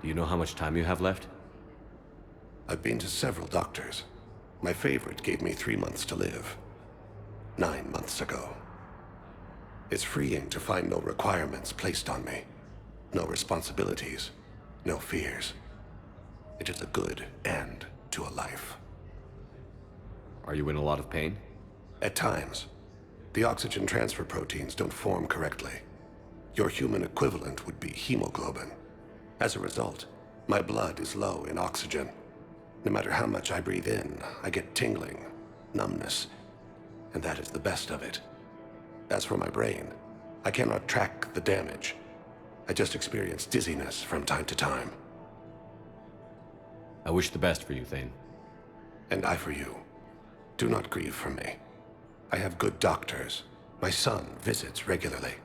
Do you know how much time you have left? I've been to several doctors. My favorite gave me 3 months to live. 9 months ago. It's freeing to find no requirements placed on me. No responsibilities. No fears. It is a good end to a life. Are you in a lot of pain? At times. The oxygen transfer proteins don't form correctly. Your human equivalent would be hemoglobin. As a result, my blood is low in oxygen. No matter how much I breathe in, I get tingling, numbness, and that is the best of it. As for my brain, I cannot track the damage. I just experience dizziness from time to time. I wish the best for you, Thane. And I for you. Do not grieve for me. I have good doctors. My son visits regularly.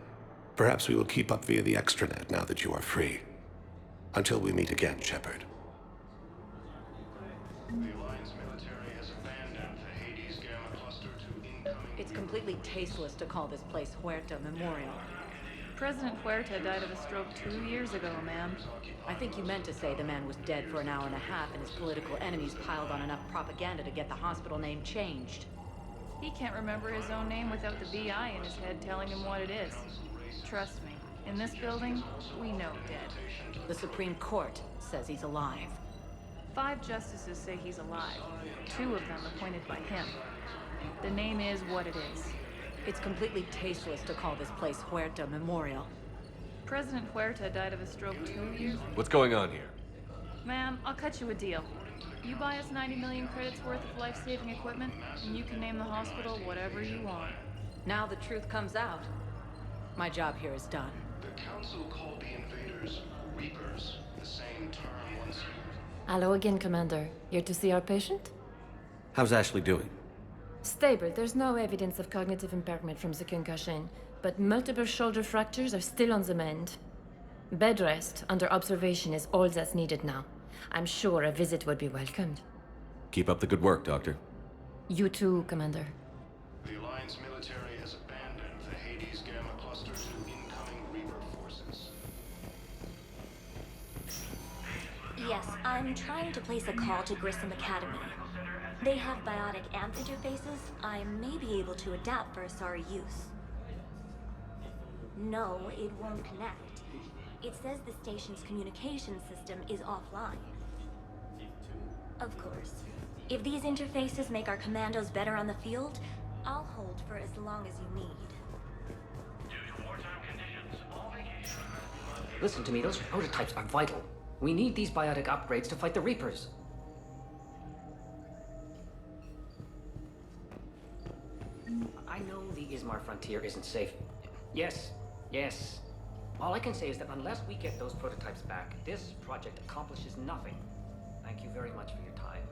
Perhaps we will keep up via the extranet now that you are free. Until we meet again, Shepard. The Alliance military has abandoned the Hades Gamma Cluster to incoming... It's completely tasteless to call this place Huerta Memorial. President Huerta died of a stroke 2 years ago, ma'am. I think you meant to say the man was dead for an hour and a half and his political enemies piled on enough propaganda to get the hospital name changed. He can't remember his own name without the VI in his head telling him what it is. Trust me, in this building, we know dead. The Supreme Court says he's alive. 5 justices say he's alive, 2 of them appointed by him. The name is what it is. It's completely tasteless to call this place Huerta Memorial. President Huerta died of a stroke 2 years... What's going on here? Ma'am, I'll cut you a deal. You buy us 90 million credits worth of life-saving equipment, and you can name the hospital whatever you want. Now the truth comes out. My job here is done. The Council called the invaders Reapers, the same term once used. Hello again, Commander. Here to see our patient? How's Ashley doing? Stable. There's no evidence of cognitive impairment from the concussion, but multiple shoulder fractures are still on the mend. Bed rest under observation is all that's needed now. I'm sure a visit would be welcomed. Keep up the good work, Doctor. You too, Commander. The Alliance military has abandoned the Hades Gamma Cluster to incoming Reaper forces. Yes, I'm trying to place a call to Grissom Academy. They have biotic amp interfaces I may be able to adapt for Asari use. No, it won't connect. It says the station's communication system is offline. Of course. If these interfaces make our commandos better on the field, I'll hold for as long as you need. Listen to me, those prototypes are vital. We need these biotic upgrades to fight the Reapers. I know the Ismar frontier isn't safe. Yes. All I can say is that unless we get those prototypes back, this project accomplishes nothing. Thank you very much for your time.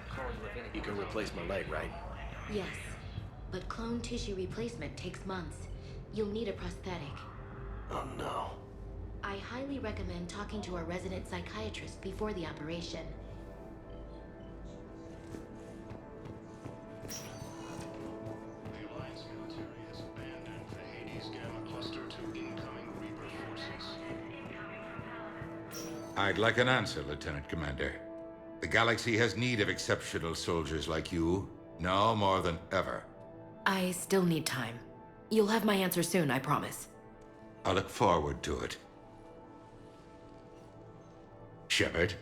Call you if anything. You can replace my leg, right? Yes, but clone tissue replacement takes months. You'll need a prosthetic. Oh no. I highly recommend talking to our resident psychiatrist before the operation. The Alliance military has abandoned the Hades Gamma Cluster to incoming Reaper forces. I'd like an answer, Lieutenant Commander. The galaxy has need of exceptional soldiers like you, now more than ever. I still need time. You'll have my answer soon, I promise. I look forward to it. Shepard?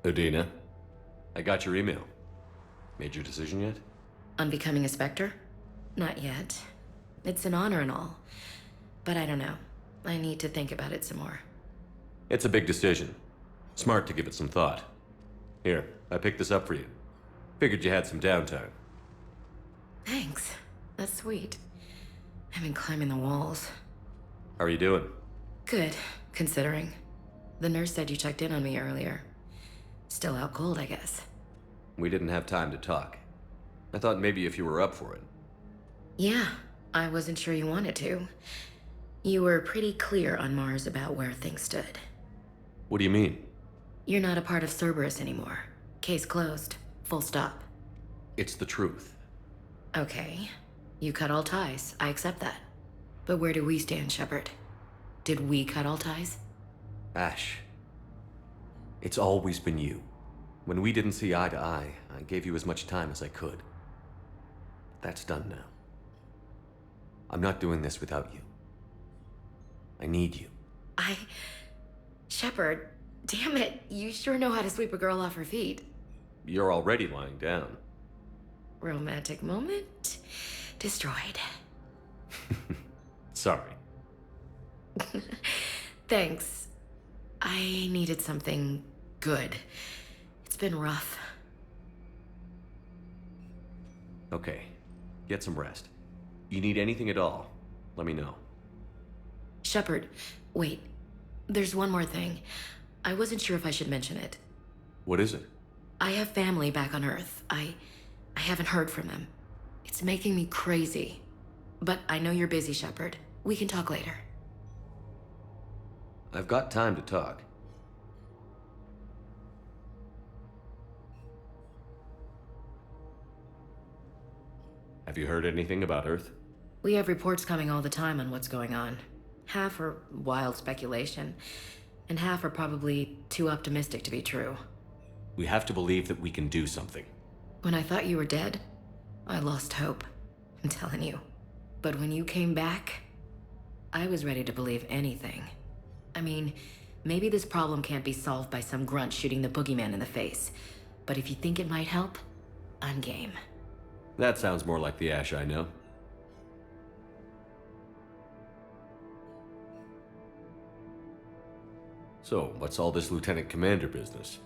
Udina, I got your email. Made your decision yet? On becoming a Spectre? Not yet. It's an honor and all. But I don't know. I need to think about it some more. It's a big decision. Smart to give it some thought. Here, I picked this up for you. Figured you had some downtime. Thanks. That's sweet. I've been climbing the walls. How are you doing? Good, considering. The nurse said you checked in on me earlier. Still out cold, I guess. We didn't have time to talk. I thought maybe if you were up for it. Yeah, I wasn't sure you wanted to. You were pretty clear on Mars about where things stood. What do you mean? You're not a part of Cerberus anymore. Case closed. Full stop. It's the truth. Okay. You cut all ties. I accept that. But where do we stand, Shepard? Did we cut all ties? Ash, it's always been you. When we didn't see eye to eye, I gave you as much time as I could. That's done now. I'm not doing this without you. I need you. Shepard, damn it, you sure know how to sweep a girl off her feet. You're already lying down. Romantic moment destroyed. Sorry. Thanks. I needed something good. It's been rough. Okay, get some rest. You need anything at all, let me know. Shepard, wait. There's one more thing. I wasn't sure if I should mention it. What is it? I have family back on Earth. I haven't heard from them. It's making me crazy. But I know you're busy, Shepard. We can talk later. I've got time to talk. Have you heard anything about Earth? We have reports coming all the time on what's going on. Half are wild speculation, and half are probably too optimistic to be true. We have to believe that we can do something. When I thought you were dead, I lost hope. I'm telling you. But when you came back, I was ready to believe anything. I mean, maybe this problem can't be solved by some grunt shooting the boogeyman in the face. But if you think it might help, I'm game. That sounds more like the Ash I know. So, what's all this Lieutenant Commander business?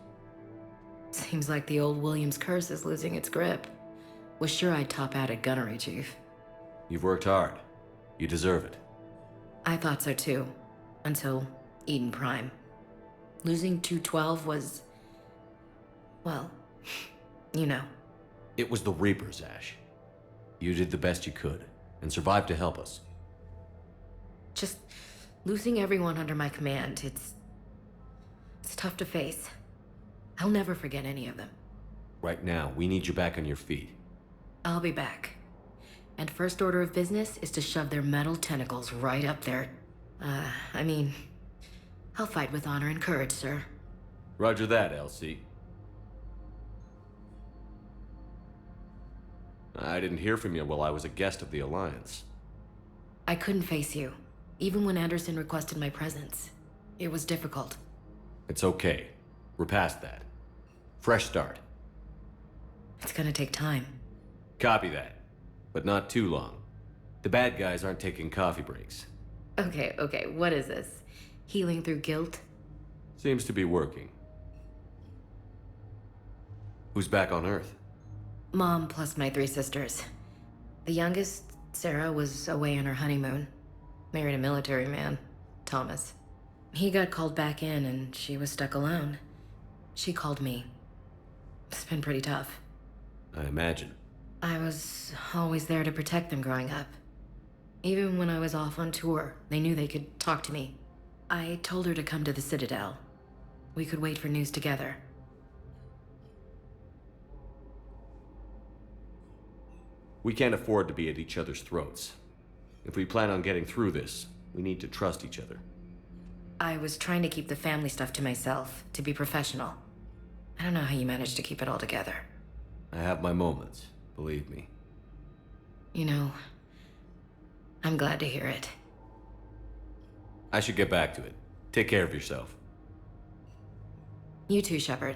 Seems like the old Williams curse is losing its grip. Was sure I'd top out at gunnery, Chief. You've worked hard. You deserve it. I thought so too. Until Eden Prime. Losing 212 was... well, you know. It was the Reapers, Ash. You did the best you could, and survived to help us. Just losing everyone under my command, it's tough to face. I'll never forget any of them. Right now, we need you back on your feet. I'll be back. And first order of business is to shove their metal tentacles right up there. I mean, I'll fight with honor and courage, sir. Roger that, LC. I didn't hear from you while I was a guest of the Alliance. I couldn't face you, even when Anderson requested my presence. It was difficult. It's okay. We're past that. Fresh start. It's gonna take time. Copy that. But not too long. The bad guys aren't taking coffee breaks. Okay, what is this? Healing through guilt? Seems to be working. Who's back on Earth? Mom plus my 3 sisters. The youngest, Sarah, was away on her honeymoon. Married a military man, Thomas. He got called back in and she was stuck alone. She called me. It's been pretty tough. I imagine. I was always there to protect them growing up. Even when I was off on tour, they knew they could talk to me. I told her to come to the Citadel. We could wait for news together. We can't afford to be at each other's throats. If we plan on getting through this, we need to trust each other. I was trying to keep the family stuff to myself, to be professional. I don't know how you managed to keep it all together. I have my moments, believe me. You know, I'm glad to hear it. I should get back to it. Take care of yourself. You too, Shepard.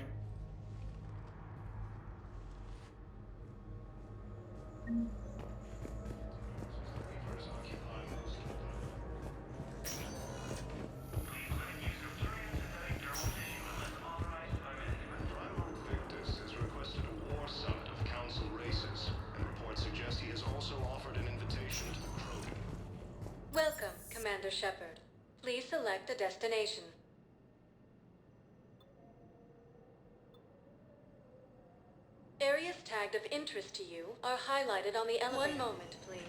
Welcome, Commander Shepard. Please select a destination. Areas tagged of interest to you are highlighted on the elevator. One moment, please.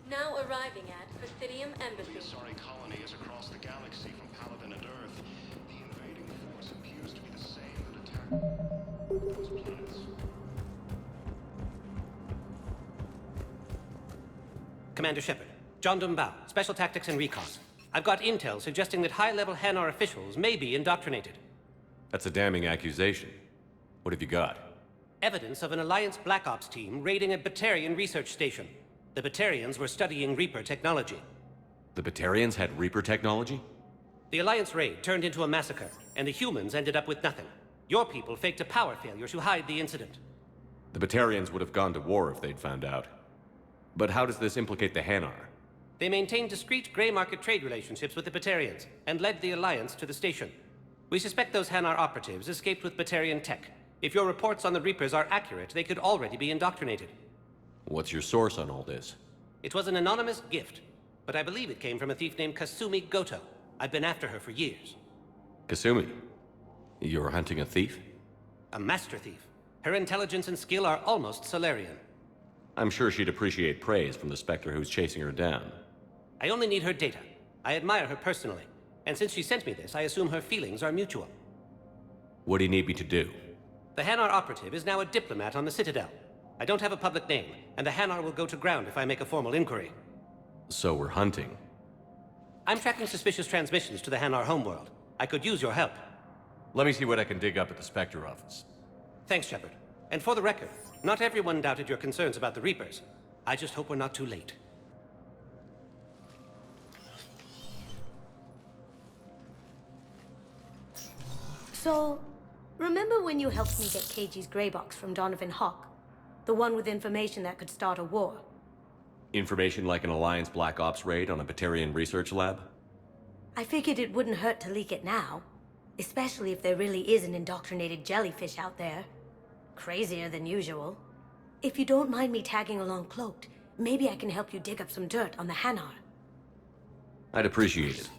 Now arriving at Presidium Embassy. The Asari colony is across the galaxy from Paladin and Earth. The invading force appears to be the same that attacked those planets. Commander Shepard, John Dumbao, Special Tactics and Recon. I've got intel suggesting that high-level Hanar officials may be indoctrinated. That's a damning accusation. What have you got? Evidence of an Alliance Black Ops team raiding a Batarian research station. The Batarians were studying Reaper technology. The Batarians had Reaper technology? The Alliance raid turned into a massacre, and the humans ended up with nothing. Your people faked a power failure to hide the incident. The Batarians would have gone to war if they'd found out. But how does this implicate the Hanar? They maintained discreet gray market trade relationships with the Batarians, and led the Alliance to the station. We suspect those Hanar operatives escaped with Batarian tech. If your reports on the Reapers are accurate, they could already be indoctrinated. What's your source on all this? It was an anonymous gift, but I believe it came from a thief named Kasumi Goto. I've been after her for years. Kasumi? You're hunting a thief? A master thief. Her intelligence and skill are almost Solarian. I'm sure she'd appreciate praise from the Spectre who's chasing her down. I only need her data. I admire her personally, and since she sent me this, I assume her feelings are mutual. What do you need me to do? The Hanar operative is now a diplomat on the Citadel. I don't have a public name, and the Hanar will go to ground if I make a formal inquiry. So we're hunting. I'm tracking suspicious transmissions to the Hanar homeworld. I could use your help. Let me see what I can dig up at the Spectre office. Thanks, Shepard. And for the record, not everyone doubted your concerns about the Reapers. I just hope we're not too late. So, remember when you helped me get KG's gray box from Donovan Hawk? The one with information that could start a war? Information like an Alliance Black Ops raid on a Batarian research lab? I figured it wouldn't hurt to leak it now. Especially if there really is an indoctrinated jellyfish out there. Crazier than usual. If you don't mind me tagging along cloaked, maybe I can help you dig up some dirt on the Hanar. I'd appreciate it.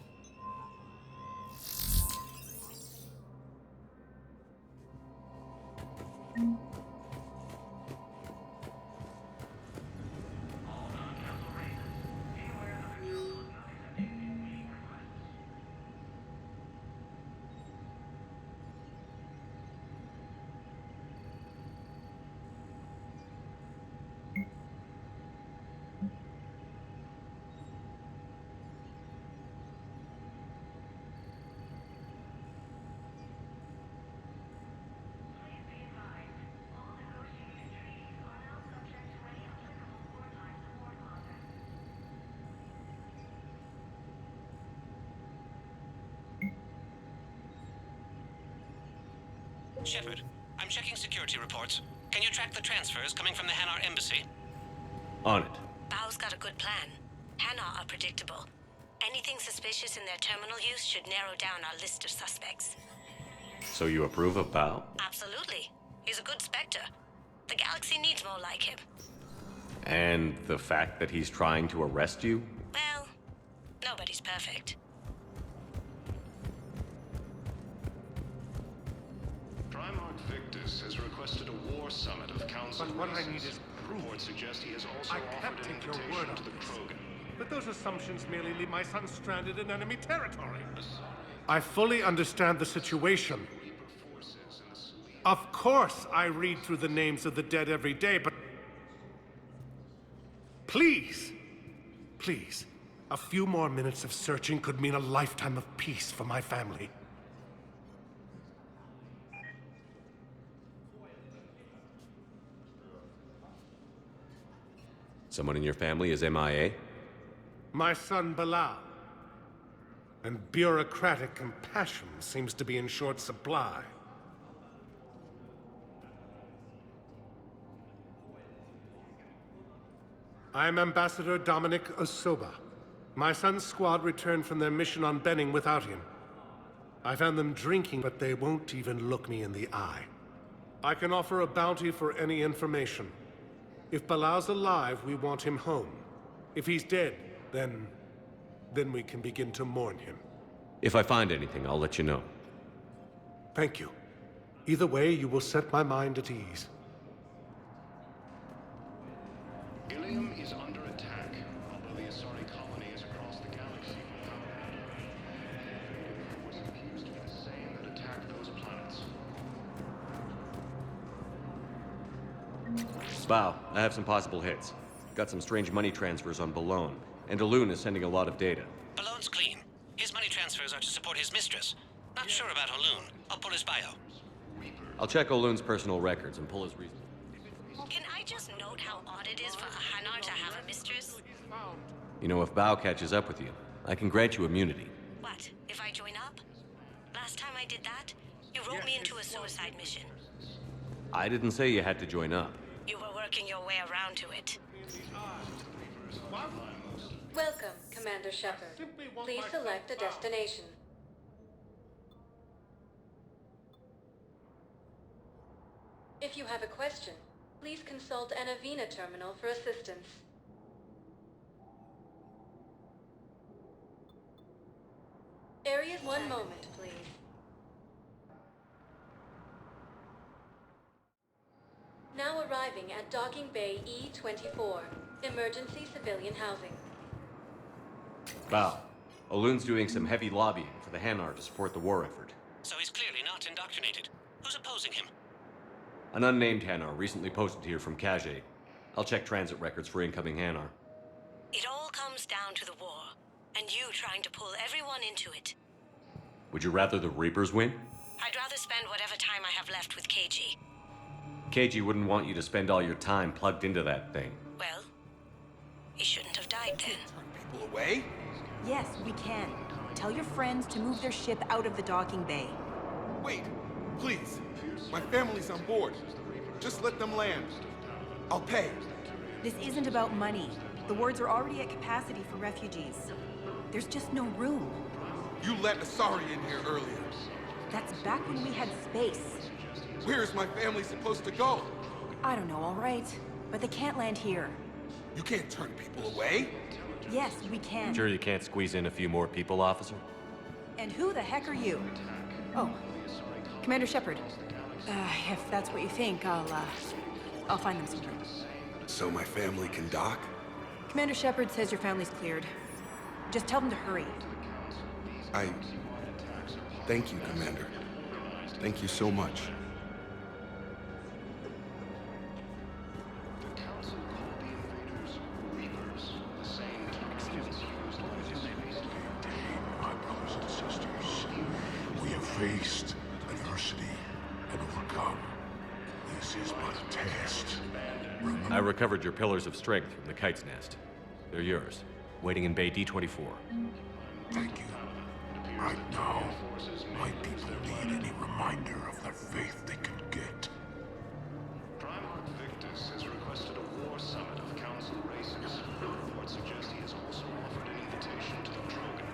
Shepard, I'm checking security reports. Can you track the transfers coming from the Hanar embassy? On it. Bao's got a good plan. Hanar are predictable. Anything suspicious in their terminal use should narrow down our list of suspects. So you approve of Bao? Absolutely. He's a good Spectre. The galaxy needs more like him. And the fact that he's trying to arrest you? Well, nobody's perfect. Primarch Victus has requested a war summit of council But what I races. need is proof. Reports suggest he has also I offered can't an take your invitation word to on the this. Krogan. But those assumptions merely leave my son stranded in enemy territory. I fully understand the situation. Of course I read through the names of the dead every day, but... Please! Please. A few more minutes of searching could mean a lifetime of peace for my family. Someone in your family is MIA? My son Bilal. And bureaucratic compassion seems to be in short supply. I am Ambassador Dominic Osoba. My son's squad returned from their mission on Benning without him. I found them drinking, but they won't even look me in the eye. I can offer a bounty for any information. If Bilal's alive, we want him home. If he's dead, then we can begin to mourn him. If I find anything, I'll let you know. Thank you. Either way, you will set my mind at ease. Ilium is under attack, although the Asari colonies across the galaxy from propaganda. It was appears to be the same that attacked those planets. Bao, I have some possible hits. Got some strange money transfers on Balone, And Alun is sending a lot of data. Balloon's clean. His money transfers are to support his mistress. Not sure about Alun. I'll pull his bio. I'll check Olun's personal records and pull his reasons. Can I just note how odd it is for a Hanar to have a mistress? You know, if Bao catches up with you, I can grant you immunity. What, if I join up? Last time I did that, you wrote me into a suicide mission. I didn't say you had to join up. You were working your way around to it. Welcome, Commander Shepard. Please select a destination. If you have a question, please consult an Avena terminal for assistance. Areas, one moment, please. Now arriving at Docking Bay E-24, emergency civilian housing. Bao, Olun's doing some heavy lobbying for the Hanar to support the war effort. So he's clearly not indoctrinated. Who's opposing him? An unnamed Hanar recently posted here from Kage. I'll check transit records for incoming Hanar. It all comes down to the war, and you trying to pull everyone into it. Would you rather the Reapers win? I'd rather spend whatever time I have left with KG. KG wouldn't want you to spend all your time plugged into that thing. Well, he shouldn't have died then. People away? Yes, we can. Tell your friends to move their ship out of the docking bay. Wait, please. My family's on board. Just let them land. I'll pay. This isn't about money. The wards are already at capacity for refugees. There's just no room. You let Asari in here earlier. That's back when we had space. Where is my family supposed to go? I don't know, all right. But they can't land here. You can't turn people away. Yes, we can. Sure you can't squeeze in a few more people, officer? And who the heck are you? Oh, Commander Shepard. If that's what you think, I'll find them some room. So my family can dock? Commander Shepard says your family's cleared. Just tell them to hurry. Thank you, Commander. Thank you so much. My brothers and sisters, we have faced adversity and overcome. This is but a test. I recovered your pillars of strength from the kite's nest. They're yours, waiting in Bay D-24. Thank you. Right now, my people need any reminder of the faith they can get. Primarch Victus has requested a war summit of Council races. Reports suggest he has also offered an invitation to the Drogon.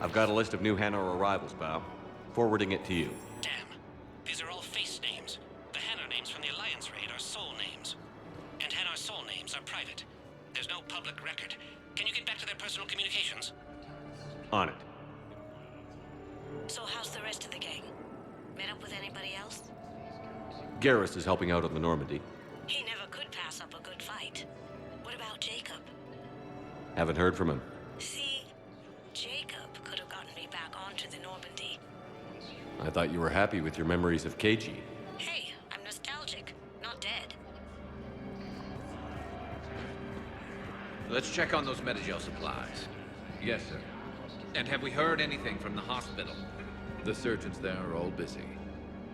I've got a list of new Hanar arrivals, Bao. Forwarding it to you. Damn. These are all face names. The Hanar names from the Alliance raid are soul names. And Hanar soul names are private. There's no public record. Can you get back to their personal communications? On it. So how's the rest of the gang? Met up with anybody else? Garrus is helping out on the Normandy. He never could pass up a good fight. What about Jacob? Haven't heard from him. See, Jacob could have gotten me back onto the Normandy. I thought you were happy with your memories of KG. Hey, I'm nostalgic, not dead. Let's check on those Metagel supplies. Yes, sir. And have we heard anything from the hospital? The surgeons there are all busy.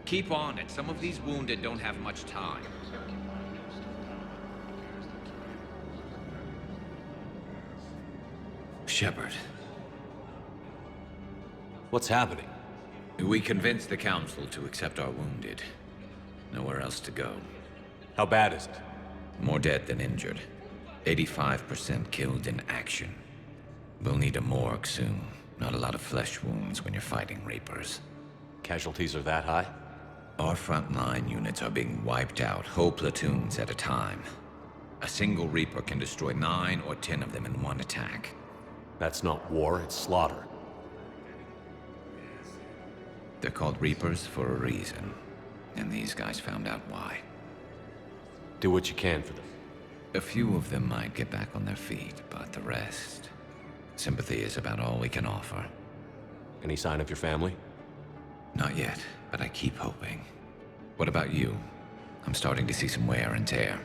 Keep on it. Some of these wounded don't have much time. Shepard. What's happening? We convinced the Council to accept our wounded. Nowhere else to go. How bad is it? More dead than injured. 85% killed in action. We'll need a morgue soon. Not a lot of flesh wounds when you're fighting Reapers. Casualties are that high? Our frontline units are being wiped out, whole platoons at a time. A single Reaper can destroy 9 or 10 of them in one attack. That's not war, it's slaughter. They're called Reapers for a reason. And these guys found out why. Do what you can for them. A few of them might get back on their feet, but the rest... Sympathy is about all we can offer. Any sign of your family? Not yet, but I keep hoping. What about you? I'm starting to see some wear and tear.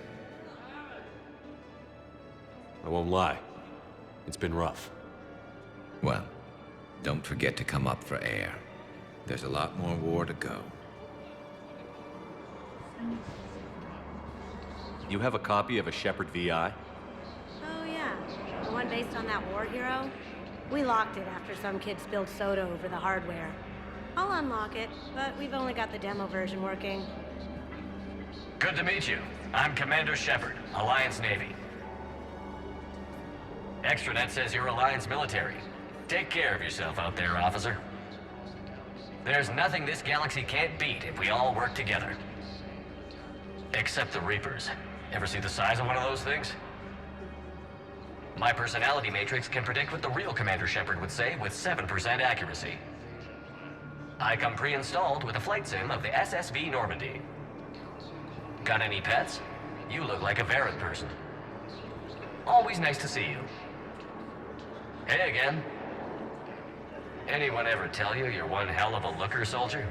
I won't lie. It's been rough. Well, don't forget to come up for air. There's a lot more war to go. You have a copy of a Shepard VI? Oh, yeah. The one based on that war hero? We locked it after some kid spilled soda over the hardware. I'll unlock it, but we've only got the demo version working. Good to meet you. I'm Commander Shepard, Alliance Navy. Extranet says you're Alliance military. Take care of yourself out there, officer. There's nothing this galaxy can't beat if we all work together. Except the Reapers. Ever see the size of one of those things? My personality matrix can predict what the real Commander Shepard would say with 7% accuracy. I come pre-installed with a flight sim of the SSV Normandy. Got any pets? You look like a Varren person. Always nice to see you. Hey again. Anyone ever tell you you're one hell of a looker, soldier?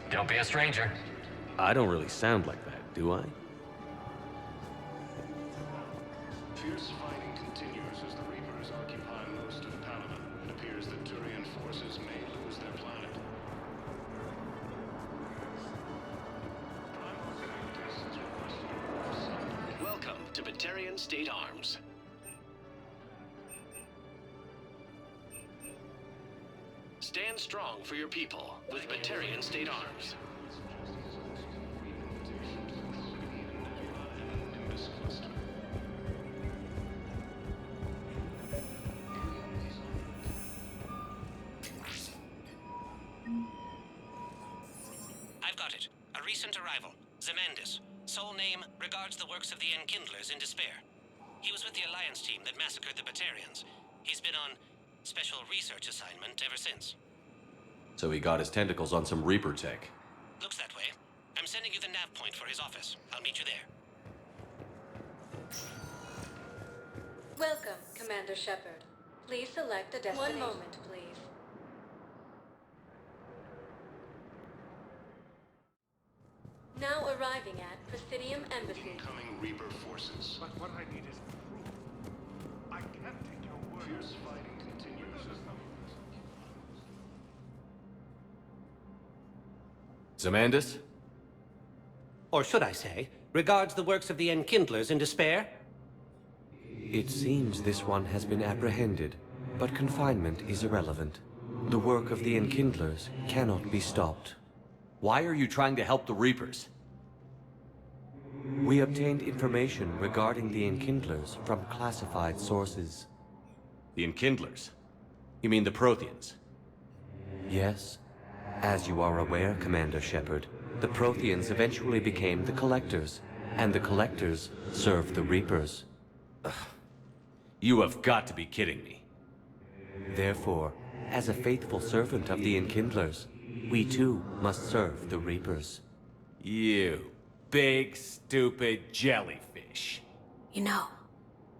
Don't be a stranger. I don't really sound like that, do I? Fierce fighting continues as the Reapers occupy most of Palaven. It appears that Turian forces may lose their planet. Welcome to Batarian State Arms. Stand strong for your people with Batarian State Arms. I've got it. A recent arrival. Zemandis. Sole name regards the works of the Enkindlers in despair. He was with the Alliance team that massacred the Batarians. He's been on special research assignment ever since. So he got his tentacles on some Reaper tech. Looks that way. I'm sending you the nav point for his office. I'll meet you there. Welcome, Commander Shepard. Please select a destination. 1 moment, please. Now arriving at Presidium Embassy. Incoming Reaper forces. But what I need is proof. I can't take your word. Fierce fighting continues. Zemandis? Or should I say, regards the works of the Enkindlers in despair? It seems this one has been apprehended, but confinement is irrelevant. The work of the Enkindlers cannot be stopped. Why are you trying to help the Reapers? We obtained information regarding the Enkindlers from classified sources. The Enkindlers? You mean the Protheans? Yes. As you are aware, Commander Shepard, the Protheans eventually became the Collectors, and the Collectors served the Reapers. Ugh. You have got to be kidding me. Therefore, as a faithful servant of the Enkindlers, we too must serve the Reapers. You big, stupid jellyfish. You know,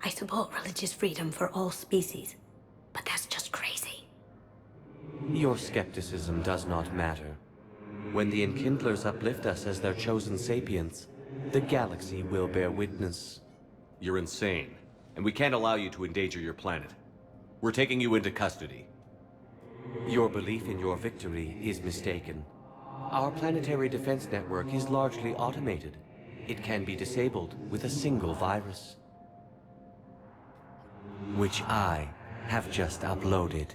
I support religious freedom for all species, but that's just crazy. Your skepticism does not matter. When the Enkindlers uplift us as their chosen sapients, the galaxy will bear witness. You're insane, and we can't allow you to endanger your planet. We're taking you into custody. Your belief in your victory is mistaken. Our planetary defense network is largely automated. It can be disabled with a single virus, which I have just uploaded.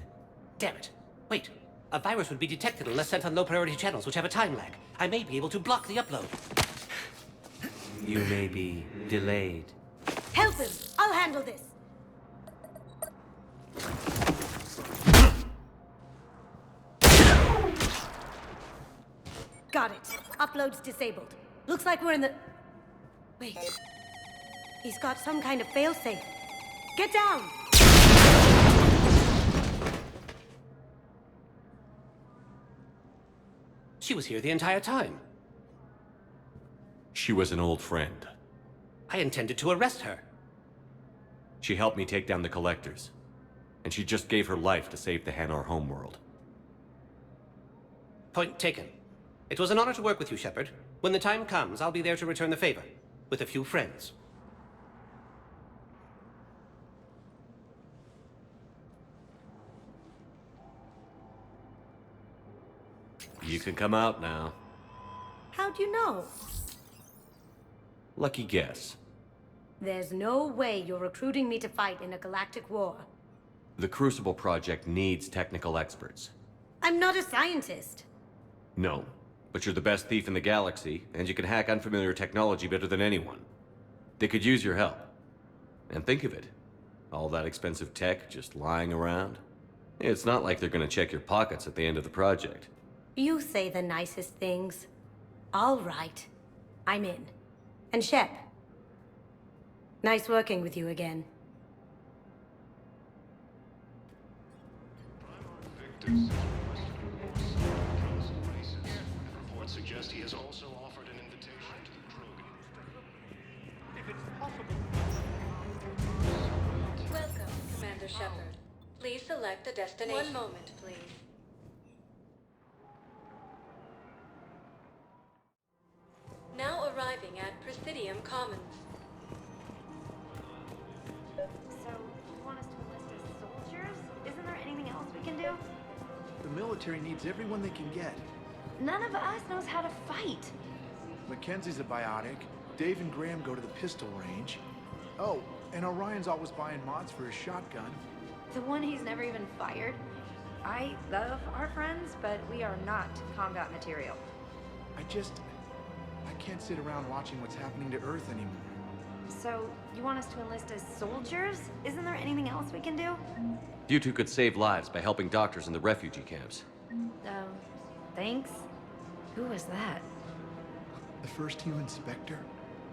Damn it. Wait. A virus would be detected unless sent on low-priority channels, which have a time lag. I may be able to block the upload. You may be delayed. Help him! I'll handle this! Got it. Upload's disabled. Looks like we're in the... Wait. He's got some kind of failsafe. Get down! She was here the entire time. She was an old friend. I intended to arrest her. She helped me take down the Collectors. And she just gave her life to save the Hanar homeworld. Point taken. It was an honor to work with you, Shepard. When the time comes, I'll be there to return the favor. With a few friends. You can come out now. How'd you know? Lucky guess. There's no way you're recruiting me to fight in a galactic war. The Crucible Project needs technical experts. I'm not a scientist. No, but you're the best thief in the galaxy, and you can hack unfamiliar technology better than anyone. They could use your help. And think of it. All that expensive tech just lying around. It's not like they're gonna check your pockets at the end of the project. You say the nicest things. All right. I'm in. And Shep. Nice working with you again. Reports suggest he has also offered an invitation to the Krogan. If it's possible. Welcome, Commander Shepard. Please select a destination. One moment, please. Now arriving at Presidium Commons. So, you want us to enlist as soldiers? Isn't there anything else we can do? The military needs everyone they can get. None of us knows how to fight. Mackenzie's a biotic. Dave and Graham go to the pistol range. Oh, and Orion's always buying mods for his shotgun. The one he's never even fired. I love our friends, but we are not combat material. I can't sit around watching what's happening to Earth anymore. So, you want us to enlist as soldiers? Isn't there anything else we can do? You two could save lives by helping doctors in the refugee camps. Thanks. Who was that? The first human Spectre?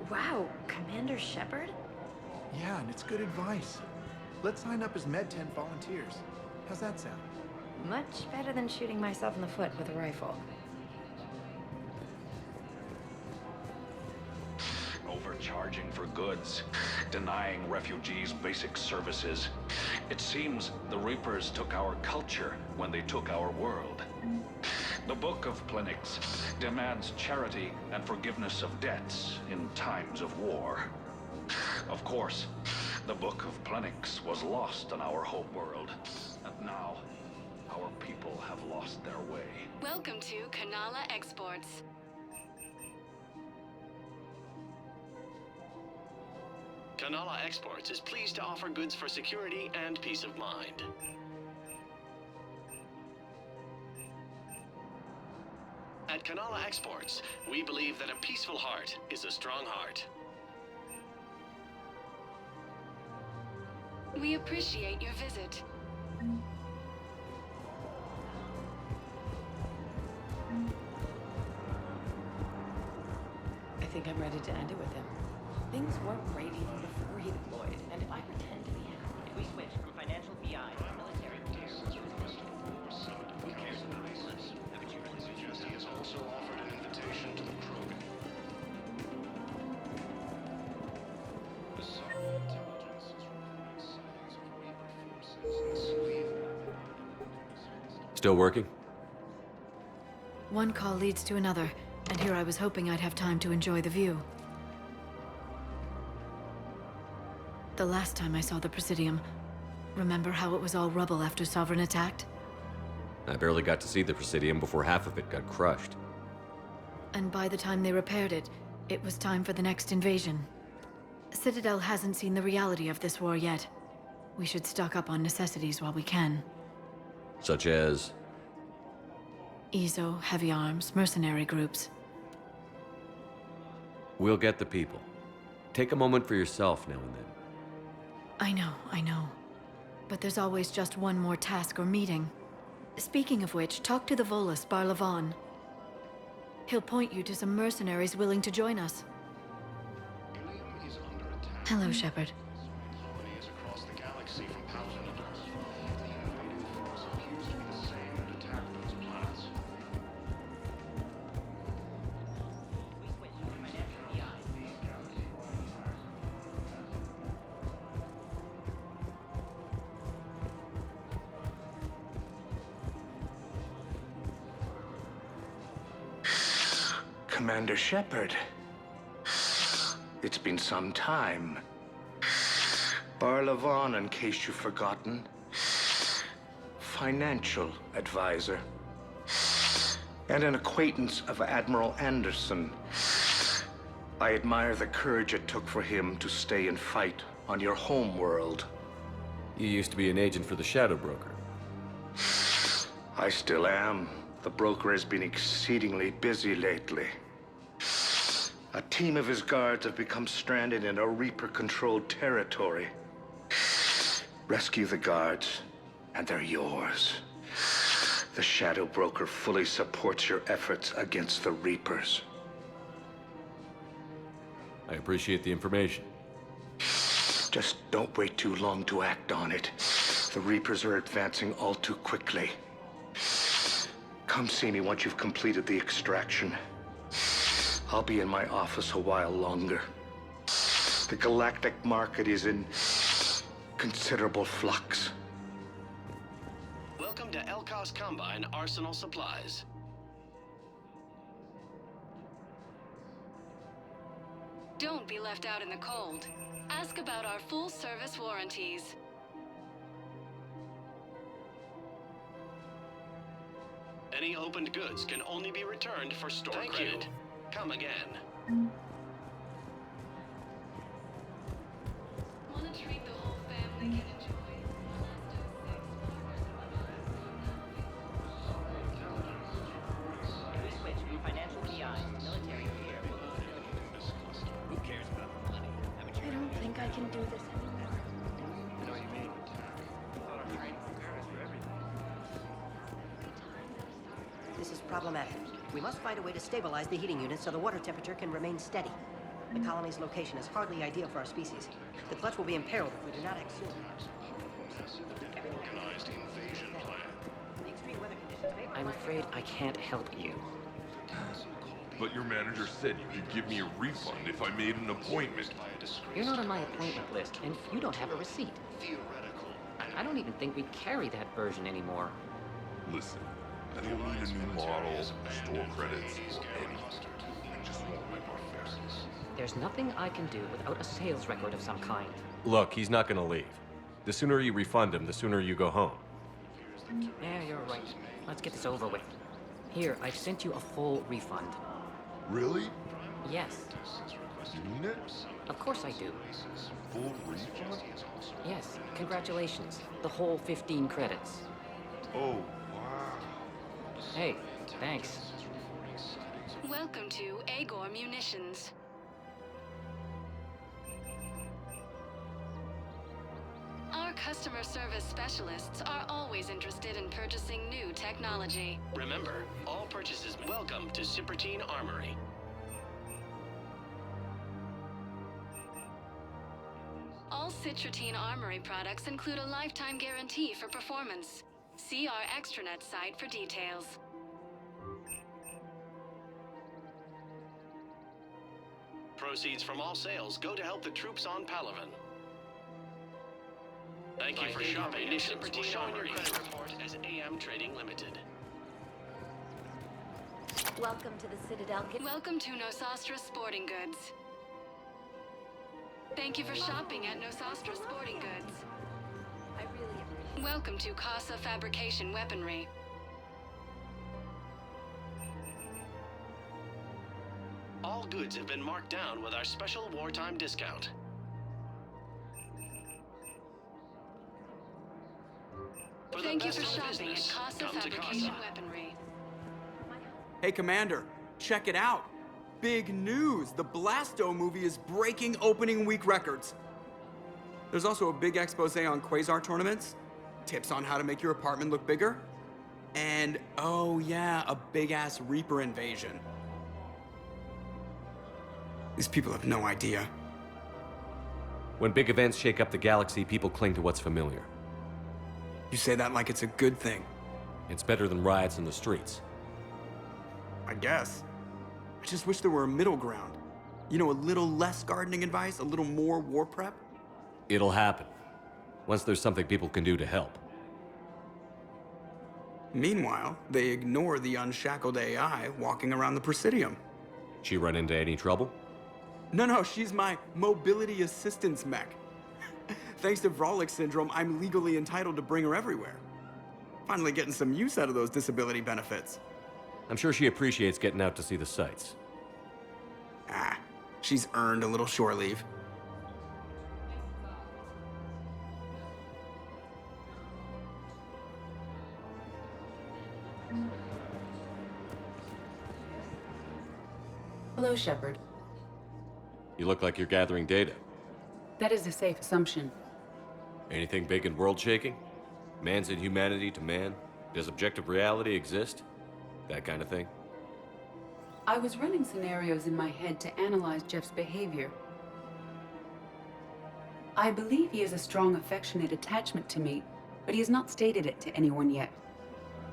Wow, Commander Shepard? Yeah, and it's good advice. Let's sign up as Med-10 volunteers. How's that sound? Much better than shooting myself in the foot with a rifle. Overcharging for goods, denying refugees basic services. It seems the Reapers took our culture when they took our world. The Book of Plenix demands charity and forgiveness of debts in times of war. Of course, the Book of Plenix was lost on our home world, and now our people have lost their way. Welcome to Kanala Exports. Kanala Exports is pleased to offer goods for security and peace of mind. At Kanala Exports, we believe that a peaceful heart is a strong heart. We appreciate your visit. I think I'm ready to end it with him. Things weren't great even before he deployed, and if I pretend to be happy... If we switch from financial BI to military gear, Who cares about this? Reports suggest he has also offered an invitation to the Krogan. The Sovereign Intelligence is reporting sightings of Reaper forces in Sweden. Still working? One call leads to another, and here I was hoping I'd have time to enjoy the view. The last time I saw the Presidium, remember how it was all rubble after Sovereign attacked? I barely got to see the Presidium before half of it got crushed. And by the time they repaired it, it was time for the next invasion. Citadel hasn't seen the reality of this war yet. We should stock up on necessities while we can. Such as? EZO, heavy arms, mercenary groups. We'll get the people. Take a moment for yourself now and then. I know. But there's always just one more task or meeting. Speaking of which, talk to the Volus, Barlavan. He'll point you to some mercenaries willing to join us. Hello, Shepard. Colonies across the galaxy from Paladinators. The invading force appears to be the same that attacked those planets. Commander Shepard. It's been some time. Bar Levon, in case you've forgotten. Financial advisor. And an acquaintance of Admiral Anderson. I admire the courage it took for him to stay and fight on your home world. You used to be an agent for the Shadow Broker. I still am. The broker has been exceedingly busy lately. A team of his guards have become stranded in a Reaper-controlled territory. Rescue the guards, and they're yours. The Shadow Broker fully supports your efforts against the Reapers. I appreciate the information. Just don't wait too long to act on it. The Reapers are advancing all too quickly. Come see me once you've completed the extraction. I'll be in my office a while longer. The galactic market is in considerable flux. Welcome to Elkos Combine Arsenal Supplies. Don't be left out in the cold. Ask about our full-service warranties. Any opened goods can only be returned for store credit. Come again. Want a treat the whole family can enjoy? Switch from financial PI to military here. Who cares about the money? I don't think I can do this anymore. I know what you mean. I thought our training prepared us for everything. This is problematic. We must find a way to stabilize the heating unit so the water temperature can remain steady. The colony's location is hardly ideal for our species. The clutch will be imperiled if we do not act soon. Organized invasion plan. The extreme weather conditions favor I'm afraid I can't help you. But your manager said you could give me a refund if I made an appointment. You're not on my appointment list, and you don't have a receipt. Theoretical. I don't even think we carry that version anymore. Listen, I don't need a new model, store credits, or anything. I just want my money back. There's nothing I can do without a sales record of some kind. Look, he's not gonna leave. The sooner you refund him, the sooner you go home. Yeah, you're right. Let's get this over with. Here, I've sent you a full refund. Really? Yes. You mean it? Of course I do. Full refund? Yes, congratulations. The whole 15 credits. Oh, wow. Hey, thanks. Welcome to Agor Munitions. Our customer service specialists are always interested in purchasing new technology. Remember, all purchases. Welcome to Cipertine Armory. All Citratine Armory products include a lifetime guarantee for performance. See our extranet site for details. Proceeds from all sales go to help the troops on Palaven. Thank you for shopping at Cipertine Armory. Your credit report as AM Trading Limited. Welcome to the Citadel. Welcome to Nosastra Sporting Goods. Thank you for shopping at Nosastra Sporting Goods. I really appreciate it. Welcome to Casa Fabrication Weaponry. All goods have been marked down with our special wartime discount. Thank you for shopping at Casa Fabrication Weaponry. Hey, Commander, check it out. Big news! The Blasto movie is breaking opening week records. There's also a big expose on Quasar tournaments, tips on how to make your apartment look bigger, and, oh yeah, a big-ass Reaper invasion. These people have no idea. When big events shake up the galaxy, people cling to what's familiar. You say that like it's a good thing. It's better than riots in the streets. I guess. I just wish there were a middle ground. You know, a little less gardening advice, a little more war prep. It'll happen. Once there's something people can do to help. Meanwhile, they ignore the unshackled AI walking around the Presidium. She run into any trouble? No, she's my mobility assistance mech. Thanks to Vrolic syndrome, I'm legally entitled to bring her everywhere. Finally getting some use out of those disability benefits. I'm sure she appreciates getting out to see the sights. Ah, she's earned a little shore leave. Hello, Shepard. You look like you're gathering data. That is a safe assumption. Anything big and world-shaking? Man's inhumanity to man? Does objective reality exist? That kind of thing? I was running scenarios in my head to analyze Jeff's behavior. I believe he has a strong affectionate attachment to me, but he has not stated it to anyone yet.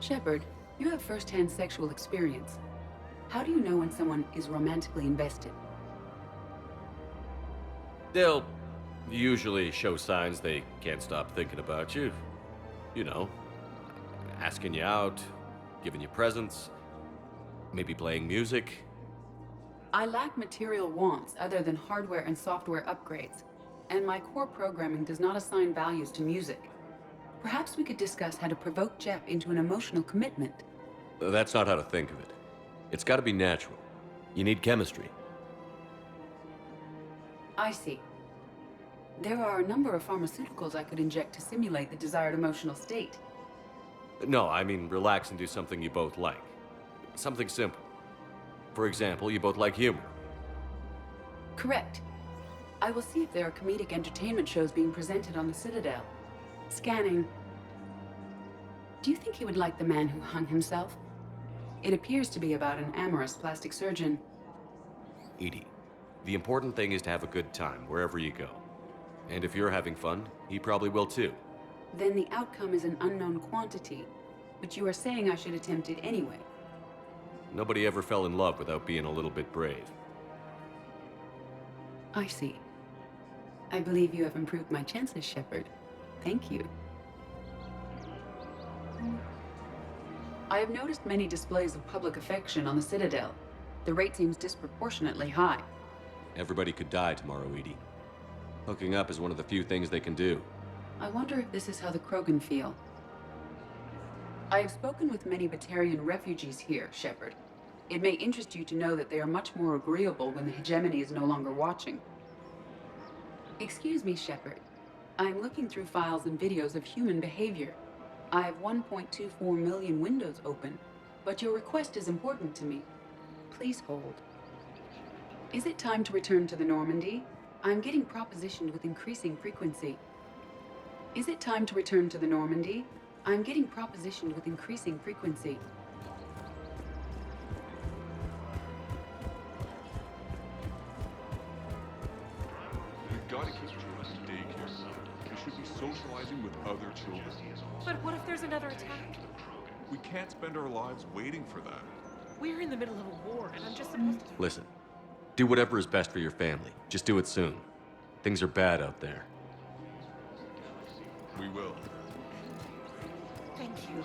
Shepard, you have first-hand sexual experience. How do you know when someone is romantically invested? They'll usually show signs they can't stop thinking about you. You know, asking you out, giving you presents, maybe playing music. I lack material wants other than hardware and software upgrades, and my core programming does not assign values to music. Perhaps we could discuss how to provoke Jeff into an emotional commitment. That's not how to think of it. It's got to be natural. You need chemistry. I see. There are a number of pharmaceuticals I could inject to simulate the desired emotional state. No, I mean relax and do something you both like. Something simple. For example, you both like humor. Correct. I will see if there are comedic entertainment shows being presented on the Citadel. Scanning. Do you think he would like The Man Who Hung Himself? It appears to be about an amorous plastic surgeon. Edie, the important thing is to have a good time wherever you go. And if you're having fun, he probably will too. Then the outcome is an unknown quantity, but you are saying I should attempt it anyway. Nobody ever fell in love without being a little bit brave. I see. I believe you have improved my chances, Shepard. Thank you. I have noticed many displays of public affection on the Citadel. The rate seems disproportionately high. Everybody could die tomorrow, Edie. Hooking up is one of the few things they can do. I wonder if this is how the Krogan feel. I have spoken with many Batarian refugees here, Shepard. It may interest you to know that they are much more agreeable when the hegemony is no longer watching. Excuse me, Shepard. I am looking through files and videos of human behavior. I have 1.24 million windows open, but your request is important to me. Please hold. Is it time to return to the Normandy? I'm getting propositioned with increasing frequency. Is it time to return to the Normandy? I'm getting propositioned with increasing frequency. We've got to keep children in daycare. They should be socializing with other children. But what if there's another attack? We can't spend our lives waiting for that. We're in the middle of a war, and I'm just supposed to... Listen, do whatever is best for your family. Just do it soon. Things are bad out there. We will. Thank you.